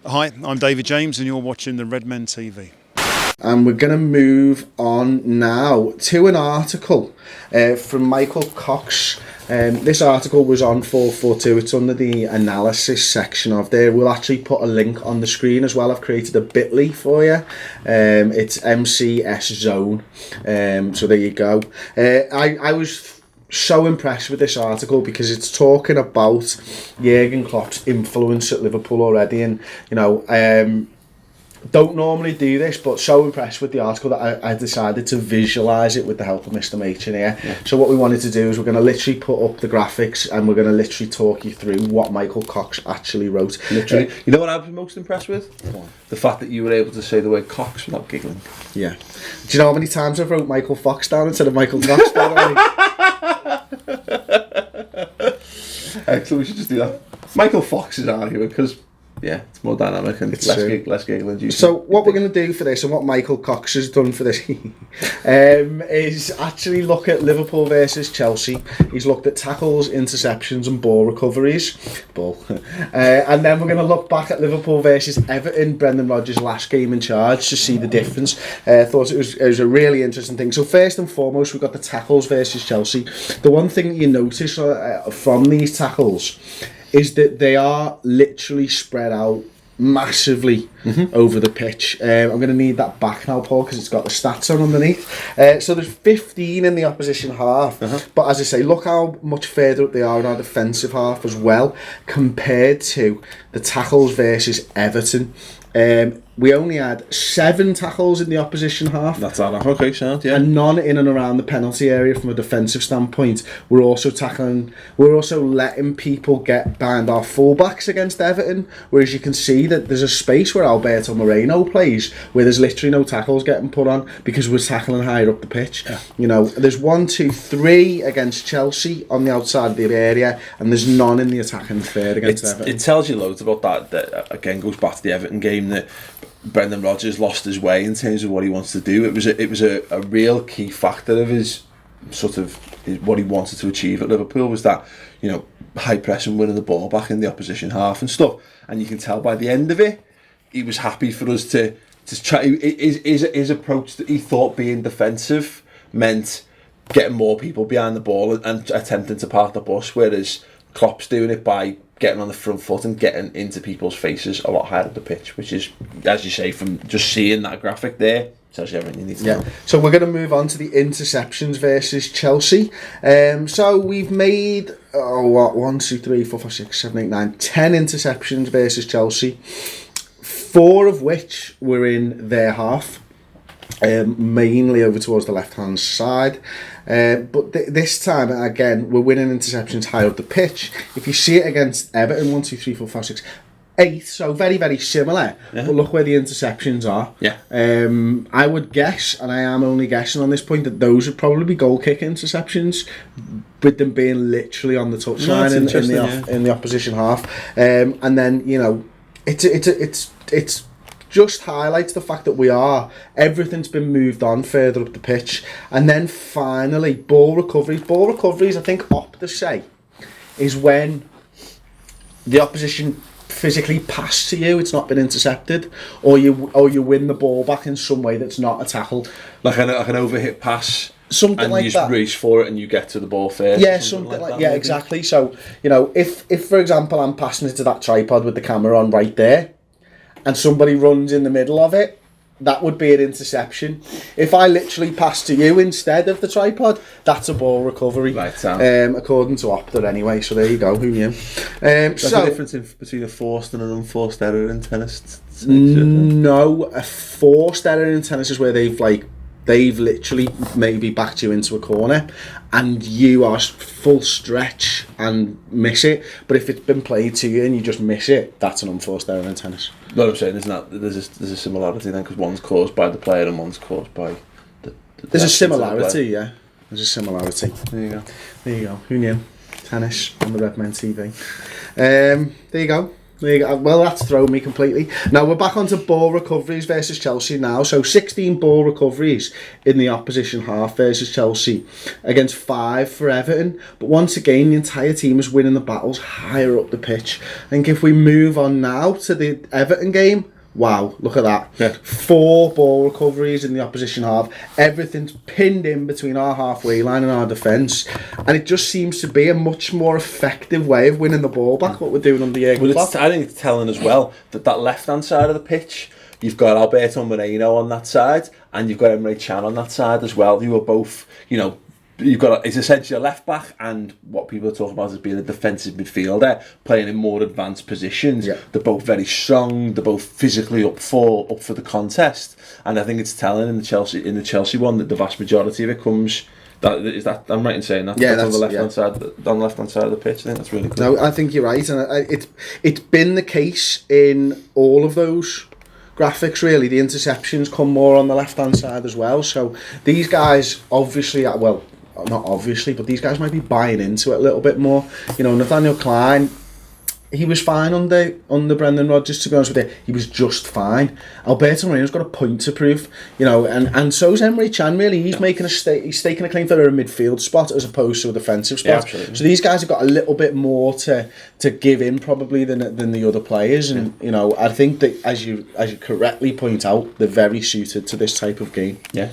Hi, I'm David James and you're watching the Redmen TV. And we're going to move on now to an article from Michael Cox. This article was on 442. It's under the analysis section of there. We'll actually put a link on the screen as well. I've created a bit.ly for you. It's MCS Zone. So there you go. I was so impressed with this article because it's talking about Jurgen Klopp's influence at Liverpool already, and don't normally do this, but so impressed with the article that I decided to visualise it with the help of Mr. Machin here. Yeah. So what we wanted to do is we're going to literally put up the graphics and we're going to literally talk you through what Michael Cox actually wrote. Literally. You know what I was most impressed with? The fact that you were able to say the word Cox without giggling. Yeah. Do you know how many times I've wrote Michael Fox down instead of Michael Cox, by the way? Excellent, we should just do that. Michael Fox is arguing because, yeah, it's more dynamic and less giggling. So what we're going to do for this, and what Michael Cox has done for this, is actually look at Liverpool versus Chelsea. He's looked at tackles, interceptions and ball recoveries. And then we're going to look back at Liverpool versus Everton, Brendan Rodgers' last game in charge, to see the difference. Thought it was a really interesting thing. So first and foremost, we've got the tackles versus Chelsea. The one thing that you notice from these tackles is that they are literally spread out massively over the pitch. I'm going to need that back now, Paul, because it's got the stats on underneath. So there's 15 in the opposition half, but as I say, look how much further up they are in our defensive half as well, compared to the tackles versus Everton. We only had 7 tackles in the opposition half. That's all. Okay, sound, yeah. And none in and around the penalty area from a defensive standpoint. We're also letting people get behind our fullbacks against Everton. Whereas you can see that there's a space where Alberto Moreno plays, where there's literally no tackles getting put on because we're tackling higher up the pitch. Yeah. You know, there's 1, 2, 3 against Chelsea on the outside of the area, and there's none in the attacking third against Everton. It tells you loads about that. That again goes back to the Everton game that Brendan Rodgers lost his way in terms of what he wants to do. It was a real key factor of his what he wanted to achieve at Liverpool was that, you know, high press and winning the ball back in the opposition half and stuff. And you can tell by the end of it, he was happy for us to try. His approach that he thought being defensive meant getting more people behind the ball and attempting to park the bus, whereas Klopp's doing it by getting on the front foot and getting into people's faces a lot higher up the pitch, which is, as you say, from just seeing that graphic there, tells you everything you need to know. So we're going to move on to the interceptions versus Chelsea. So we've made 1, 2, 3, 4, 5, 6, 7, 8, 9, 10 interceptions versus Chelsea, 4 of which were in their half. Mainly over towards the left-hand side, but this time again we're winning interceptions high up the pitch. If you see it against Everton, 1, 2, 3, 4, 5, 6, 8, so very, very similar. But look where the interceptions are. I would guess, and I am only guessing on this point, that those would probably be goal kick interceptions, with them being literally on the touchline in the opposition half. And then, you know, it's just highlights the fact that everything's been moved on further up the pitch. And then finally, ball recoveries, I think Opta say, is when the opposition physically pass to you, it's not been intercepted, or you win the ball back in some way that's not a tackle. Like an overhit pass. Something and like you that. Race for it and you get to the ball first. Yeah, something like that. Yeah, maybe. Exactly. So, you know, if for example I'm passing it to that tripod with the camera on right there, and somebody runs in the middle of it, that would be an interception. If I literally pass to you instead of the tripod, that's a ball recovery. Right, according to Opta anyway, so there you go, who knew? There's a difference between a forced and an unforced error in tennis? No, a forced error in tennis is where they've literally maybe backed you into a corner and you are full stretch and miss it. But if it's been played to you and you just miss it, that's an unforced error in tennis. No, I'm saying there's a similarity then, because one's caused by the player and one's caused by there's a similarity, yeah. There's a similarity. There you go. Who knew? Tennis on the Redmen TV. There you go. Well, that's thrown me completely. Now we're back onto ball recoveries versus Chelsea now. So 16 ball recoveries in the opposition half versus Chelsea against 5 for Everton. But once again, the entire team is winning the battles higher up the pitch. I think if we move on now to the Everton game, wow, look at that. Yeah. 4 ball recoveries in the opposition half. Everything's pinned in between our halfway line and our defence. And it just seems to be a much more effective way of winning the ball back, what we're doing under Jurgen Klopp. I think it's telling as well that left-hand side of the pitch, you've got Alberto Moreno on that side, and you've got Emre Can on that side as well, who are both, you've got it's essentially a left back and what people are talking about as being a defensive midfielder playing in more advanced positions. Yeah. They're both very strong. They're both physically up for the contest, and I think it's telling in the Chelsea one that the vast majority of it comes. I'm right in saying that. Yeah, that's on the left hand side. On the left hand side of the pitch. I think that's really good. No, I think you're right, and it's been the case in all of those graphics really. The interceptions come more on the left hand side as well, so these guys obviously, well, not obviously, but these guys might be buying into it a little bit more. Nathaniel Klein, he was fine under Brendan Rodgers, to be honest with you. He was just fine. Alberto Moreno's got a point to prove, and so's Emre Can really. He's making he's staking a claim for a midfield spot as opposed to a defensive spot. Yeah, absolutely. So these guys have got a little bit more to give in probably than the other players, and I think that as you correctly point out, they're very suited to this type of game. Yeah.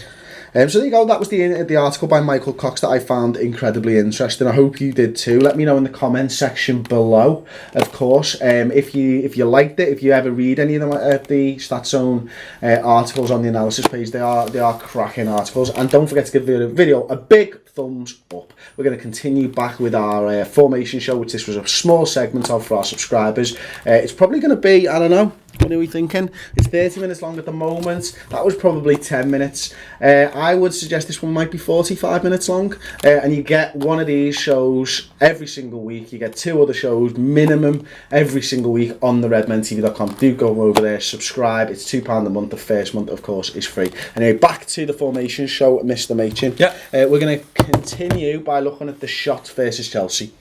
So there you go. That was the article by Michael Cox that I found incredibly interesting. I hope you did too. Let me know in the comments section below. Of course, if you liked it, if you ever read any of the Statzone articles on the analysis page, they are cracking articles. And don't forget to give the video a big thumbs up. We're going to continue back with our formation show, which this was a small segment of for our subscribers. It's probably going to be, I don't know, what are we thinking? It's 30 minutes long at the moment. That was probably 10 minutes. I would suggest this one might be 45 minutes long. And you get one of these shows every single week. You get 2 other shows minimum every single week on the redmentv.com. Do go over there, subscribe. It's £2 a month. The first month, of course, is free. Anyway, back to the formation show, Mr. Machin. Yeah. We're going to continue by looking at the shot versus Chelsea.